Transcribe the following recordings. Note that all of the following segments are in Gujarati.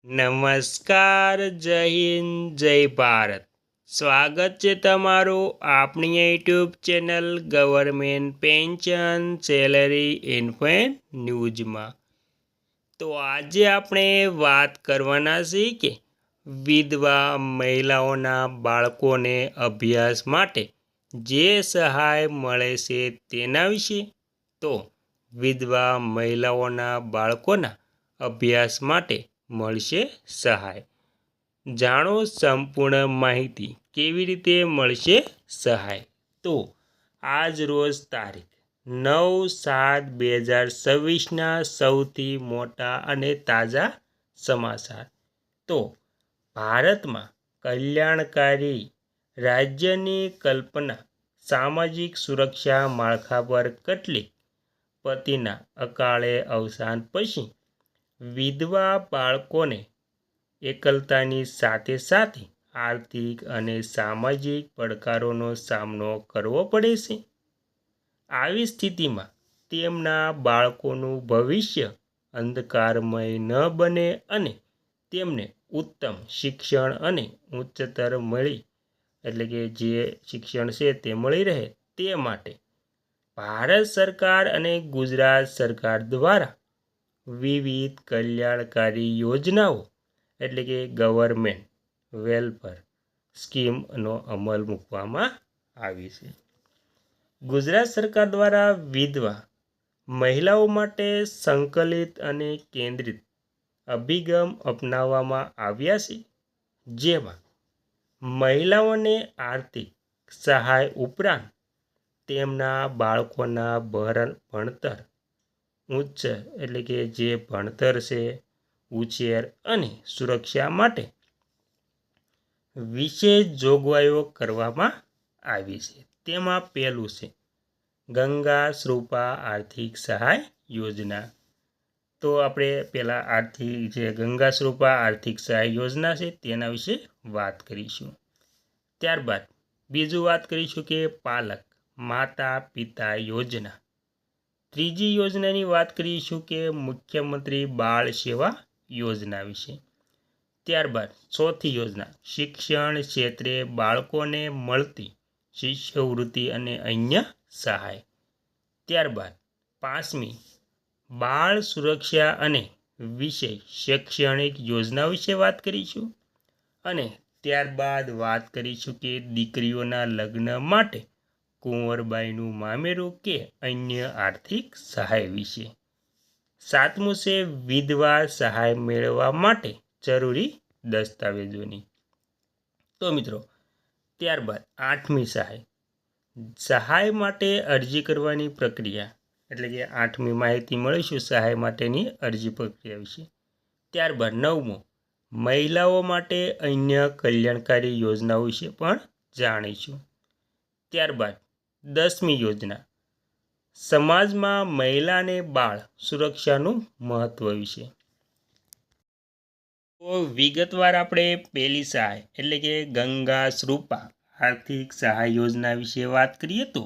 નમસ્કાર, જય હિન્દ, જય ભારત. સ્વાગત છે તમારું આપણી YouTube channel government pension salary info ન્યૂઝમાં. તો આજે આપણે વાત કરવાના છીએ કે વિધવા મહિલાઓના બાળકોને અભ્યાસ માટે જે સહાય મળે છે તેના વિશે. તો વિધવા મહિલાઓના બાળકોના અભ્યાસ માટે મળશે સહાય. જાણો સંપૂર્ણ માહિતી કેવી રીતે મળશે સહાય. તો આજ રોજ તારીખ 9/7/2026ના સૌથી મોટા અને તાજા સમાચાર. તો ભારતમાં કલ્યાણકારી રાજ્યની કલ્પના સામાજિક સુરક્ષા માળખા પર કેટલીક પતિના અકાળે અવસાન પછી વિધવા બાળકોને એકલતાની સાથે સાથે આર્થિક અને સામાજિક પડકારોનો સામનો કરવો પડે છે. આવી સ્થિતિમાં તેમના બાળકોનું ભવિષ્ય અંધકારમય ન બને અને તેમને ઉત્તમ શિક્ષણ અને ઉચ્ચતર જે શિક્ષણ છે તે મળી રહે તે માટે ભારત સરકાર અને ગુજરાત સરકાર દ્વારા વિવિધ કલ્યાણકારી યોજનાઓ ગવર્મેન્ટ વેલફેર સ્કીમનો અમલ મૂકવામાં આવી છે. ગુજરાત સરકાર દ્વારા વિધવા મહિલાઓ માટે સંકલિત અને કેન્દ્રિત અભિગમ અપનાવવામાં આવ્યા છે, જેમાં મહિલાઓને આર્થિક સહાય ઉપરાંત તેમના બાળકોના ભણતર જે ભણતર છે, ઉછેર અને સુરક્ષા માટે વિશેષ જોગવાઈઓ કરવામાં આવી છે. તેમાં પહેલું છે ગંગા શ્રુપા આર્થિક સહાય યોજના. તો આપણે પહેલાં ગંગા શ્રુપા આર્થિક સહાય યોજના છે તેના વિશે વાત કરીશું. ત્યારબાદ બીજું વાત કરીશું કે પાલક માતા પિતા યોજના. ત્રીજી યોજનાની વાત કરીશું કે મુખ્યમંત્રી બાળ સેવા યોજના વિશે. ત્યારબાદ ચોથી યોજના શિક્ષણ ક્ષેત્રે બાળકોને મળતી શિષ્યવૃત્તિ અને અન્ય સહાય. ત્યારબાદ પાંચમી બાળ સુરક્ષા અને વિશેષ શૈક્ષણિક યોજના વિશે વાત કરીશું. અને ત્યારબાદ વાત કરીશું કે દીકરીઓના લગ્ન માટે કુંવરબાઈનું મામેરું કે અન્ય આર્થિક સહાય વિશે. સાતમું છે વિધવા સહાય મેળવવા માટે જરૂરી દસ્તાવેજોની. તો મિત્રો ત્યારબાદ આઠમી સહાય માટે અરજી કરવાની પ્રક્રિયા આઠમી માહિતી મળીશું સહાય માટેની અરજી પ્રક્રિયા વિશે. ત્યારબાદ નવમું મહિલાઓ માટે અન્ય કલ્યાણકારી યોજનાઓ વિશે પણ જાણીશું. ત્યારબાદ 10મી યોજના સમાજમાં મહિલા અને બાળ સુરક્ષાનું મહત્વ વિશે. તો વિગતવાર આપણે પહેલી સહાય ગંગા શ્રુપા આર્થિક સહાય યોજના વિશે વાત કરીએ તો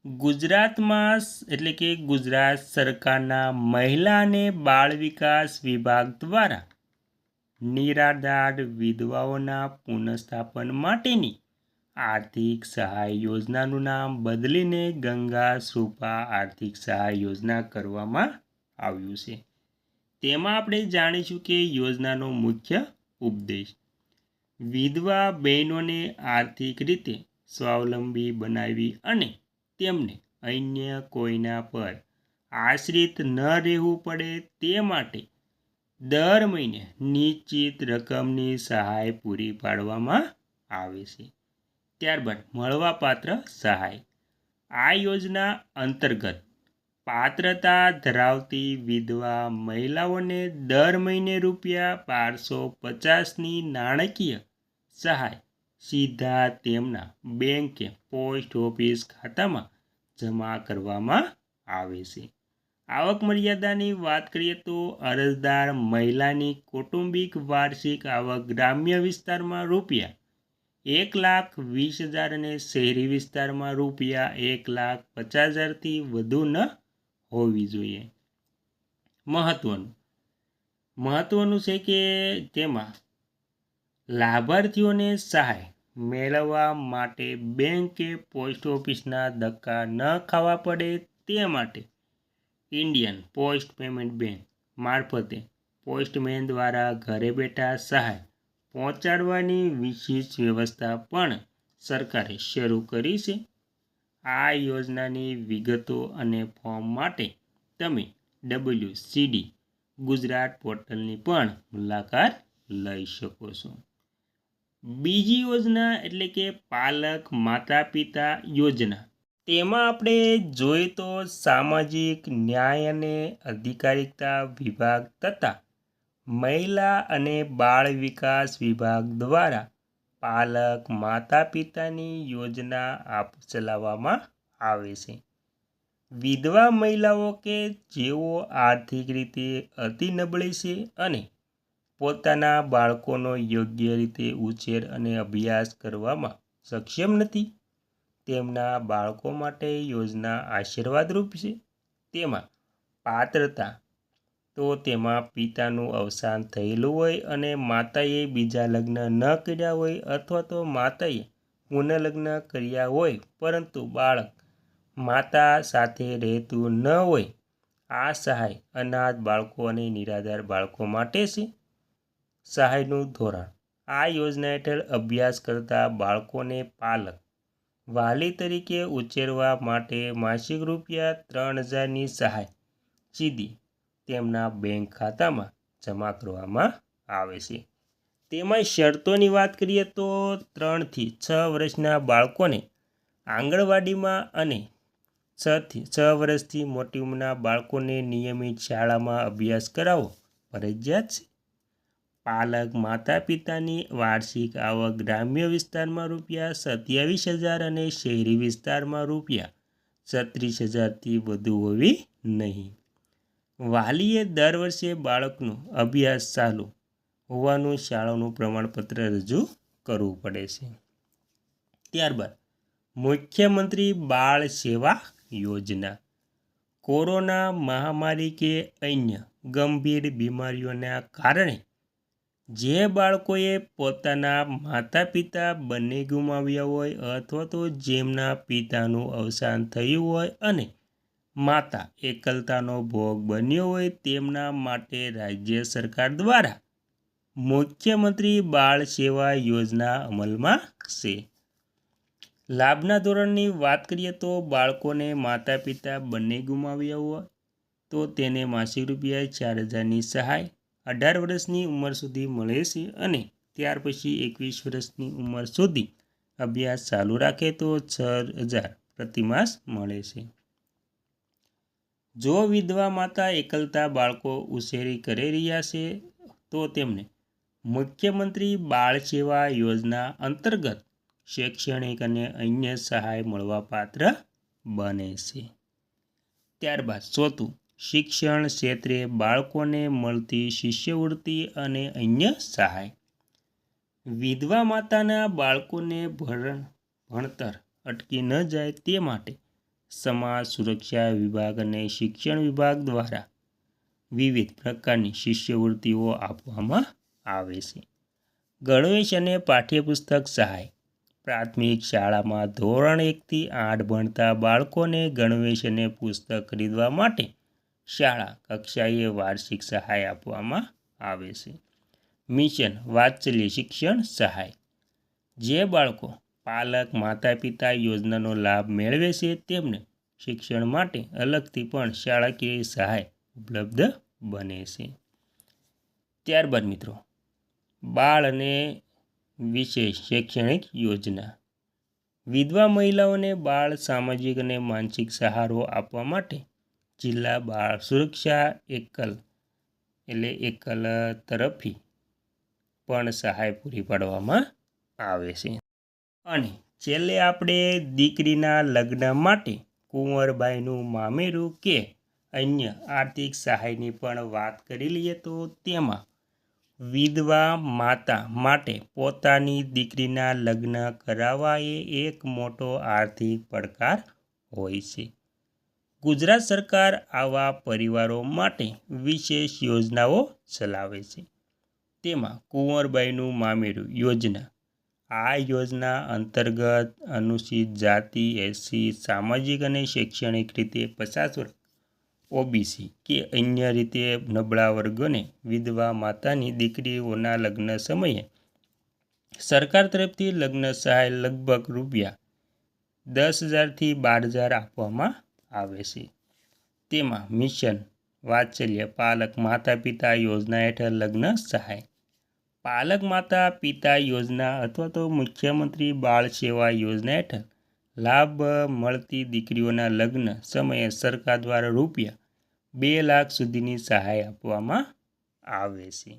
ગુજરાતમાં ગુજરાત સરકારના મહિલા અને બાળ વિકાસ વિભાગ દ્વારા નિરાધાર વિધવાઓના પુનઃસ્થાપન માટેની આર્થિક સહાય યોજનાનું નામ બદલીને ગંગા શ્રુપા આર્થિક સહાય યોજના કરવામાં આવ્યું છે. તેમાં આપણે જાણીશું કે યોજનાનો મુખ્ય ઉપદેશ વિધવા બહેનોને આર્થિક રીતે સ્વાવલંબી બનાવી અને તેમને અન્ય કોઈના પર આશ્રિત ન રહેવું પડે તે માટે દર મહિને નિશ્ચિત રકમની સહાય પૂરી પાડવામાં આવે છે. ત્યારબાદ મળવાપાત્ર સહાય. આ યોજના અંતર્ગત પાત્રતા ધરાવતી વિધવા મહિલાઓને દર મહિને ₹1250ની નાણાકીય સહાય સીધા તેમના બેંક કે પોસ્ટ ઓફિસ ખાતામાં જમા કરવામાં આવે છે. આવક મર્યાદાની વાત કરીએ તો અરજદાર મહિલાની કૌટુંબિક વાર્ષિક આવક ગ્રામ્ય વિસ્તારમાં ₹1,20,000 અને શહેરી વિસ્તારમાં ₹1,50,000થી વધુ ન હોવી જોઈએ. મહત્વનું મહત્વનું છે કે તેમાં લાભાર્થીઓને સહાય મેળવવા માટે બેંક કે પોસ્ટ ઓફિસના ધક્કા ન ખાવા પડે તે માટે ઇન્ડિયન પોસ્ટ પેમેન્ટ બેંક મારફતે પોસ્ટમેન દ્વારા ઘરે બેઠા સહાય પહોંચાડવાની વિશેષ વ્યવસ્થા પણ સરકારે શરૂ કરી છે. આ યોજનાની વિગતો અને ફોર્મ માટે તમે WCD ગુજરાત પોર્ટલની પણ મુલાકાત લઈ શકો છો. બીજી યોજના એટલે કે પાલક માતા પિતા યોજના. તેમાં આપણે જોઈએ તો સામાજિક ન્યાય અને અધિકારિતા વિભાગ તથા મહિલા અને બાળ વિકાસ વિભાગ દ્વારા પાલક માતા પિતાની યોજના ચલાવવામાં આવે છે. વિધવા મહિલાઓ કે જેઓ આર્થિક રીતે અતિ નબળી છે અને પોતાના બાળકોનો યોગ્ય રીતે ઉછેર અને અભ્યાસ કરવામાં સક્ષમ નથી, તેમના બાળકો માટે યોજના આશીર્વાદરૂપ છે. તેમાં પાત્રતા તો તેમાં પિતાનું અવસાન થયેલું હોય અને માતાએ બીજા લગ્ન ન કર્યા હોય અથવા તો માતાએ પુનઃલગ્ન કર્યા હોય પરંતુ બાળક માતા સાથે રહેતું ન હોય. આ સહાય અનાથ બાળકો અને નિરાધાર બાળકો માટે છે. સહાયનું ધોરણ. આ યોજના હેઠળ અભ્યાસ કરતા બાળકોને પાલક વાલી તરીકે ઉછેરવા માટે માસિક ₹3000ની સહાય સીધી તેમના બેંક ખાતામાં જમા કરવામાં આવે છે. તેમાં શરતોની વાત કરીએ તો 3 થી 6 વર્ષના બાળકોને આંગણવાડીમાં અને 6 થી 6 વર્ષથી મોટી ઉંમરના બાળકોને નિયમિત શાળામાં અભ્યાસ કરાવવો ફરજિયાત છે. પાલક માતા પિતાની વાર્ષિક આવક ગ્રામ્ય વિસ્તારમાં ₹27,000 અને શહેરી વિસ્તારમાં ₹36,000થી વધુ હોવી નહીં. વાલીએ દર વર્ષે બાળકનો અભ્યાસ ચાલુ હોવાનું શાળાનું પ્રમાણપત્ર રજૂ કરવું પડે છે. ત્યારબાદ મુખ્યમંત્રી બાળ સેવા યોજના. કોરોના મહામારી કે અન્ય ગંભીર બીમારીઓના કારણે જે બાળકોએ પોતાના માતા પિતા બંને ગુમાવ્યા હોય અથવા તો જેમના પિતાનું અવસાન થયું હોય અને માતા એકલતાનો ભોગ બન્યો હોય તેમના માટે રાજ્ય સરકાર દ્વારા મુખ્યમંત્રી બાળ સેવા યોજના અમલમાં છે. લાભના ધોરણની વાત કરીએ તો બાળકોને માતા પિતા બંને ગુમાવ્યા હોય તો તેને માસિક ₹4000ની સહાય 18 વર્ષની ઉંમર સુધી મળે છે અને ત્યાર પછી 21 વર્ષની ઉંમર સુધી અભ્યાસ ચાલુ રાખે તો 6000 પ્રતિમાસ મળે છે. જો વિધવા માતા એકલતા બાળકો ઉછેરી કરી રહ્યા છે તો તેમને મુખ્યમંત્રી બાળ સેવા યોજના અંતર્ગત શૈક્ષણિક અને અન્ય સહાય મળવાપાત્ર બને છે. ત્યારબાદ ચોથું, શિક્ષણ ક્ષેત્રે બાળકોને મળતી શિષ્યવૃત્તિ અને અન્ય સહાય. વિધવા માતાના બાળકોને ભણતર અટકી ન જાય તે માટે સમાજ સુરક્ષા વિભાગ અને શિક્ષણ વિભાગ દ્વારા વિવિધ પ્રકારની શિષ્યવૃત્તિઓ આપવામાં આવે છે. ગણવેશ અને પાઠ્યપુસ્તક સહાય. પ્રાથમિક શાળામાં ધોરણ 1 થી 8 ભણતા બાળકોને ગણવેશ અને પુસ્તક ખરીદવા માટે શાળા કક્ષાએ વાર્ષિક સહાય આપવામાં આવે છે. મિશન વાત્સલ્ય શિક્ષણ સહાય. જે બાળકો પાલક માતા પિતા યોજનાનો લાભ મેળવે છે તેમને શિક્ષણ માટે અલગથી પણ શાળાકીય સહાય ઉપલબ્ધ બને છે. ત્યારબાદ મિત્રો, બાળ અને વિશેષ શૈક્ષણિક યોજના. વિધવા મહિલાઓને બાળ સામાજિક અને માનસિક સહારો આપવા માટે જિલ્લા બાળ સુરક્ષા એકલ તરફથી પણ સહાય પૂરી પાડવામાં આવે છે. અને છેલ્લે આપણે દીકરીના લગ્ન માટે કુંવરબાઈનું મામેરું કે અન્ય આર્થિક સહાયની પણ વાત કરી લઈએ તો તેમાં વિધવા માતા માટે પોતાની દીકરીના લગ્ન કરાવવા એ એક મોટો આર્થિક પડકાર હોય છે. ગુજરાત સરકાર આવા પરિવારો માટે વિશેષ યોજનાઓ ચલાવે છે. તેમાં કુંવરબાઈનું મામેરું યોજના. આ યોજના અંતર્ગત અનુસૂચિત જાતિ, એસસી, સામાજિક અને શૈક્ષણિક રીતે પછાત વર્ગ, ઓબીસી કે અન્ય રીતે નબળા વર્ગોને વિધવા માતાની દીકરીઓના લગ્ન સમયે સરકાર તરફથી લગ્ન સહાય લગભગ રૂપિયા 10,000થી 12,000 આપવામાં આવે છે. તેમાં મિશન વાત્સલ્ય પાલક માતા પિતા યોજના હેઠળ લગ્ન સહાય, પાલક માતા પિતા યોજના અથવા તો મુખ્યમંત્રી બાળ સેવા યોજના હેઠળ લાભ મળતી દીકરીઓના લગ્ન સમયે સરકાર દ્વારા રૂપિયા 2 લાખ સુધીની સહાય આપવામાં આવે છે.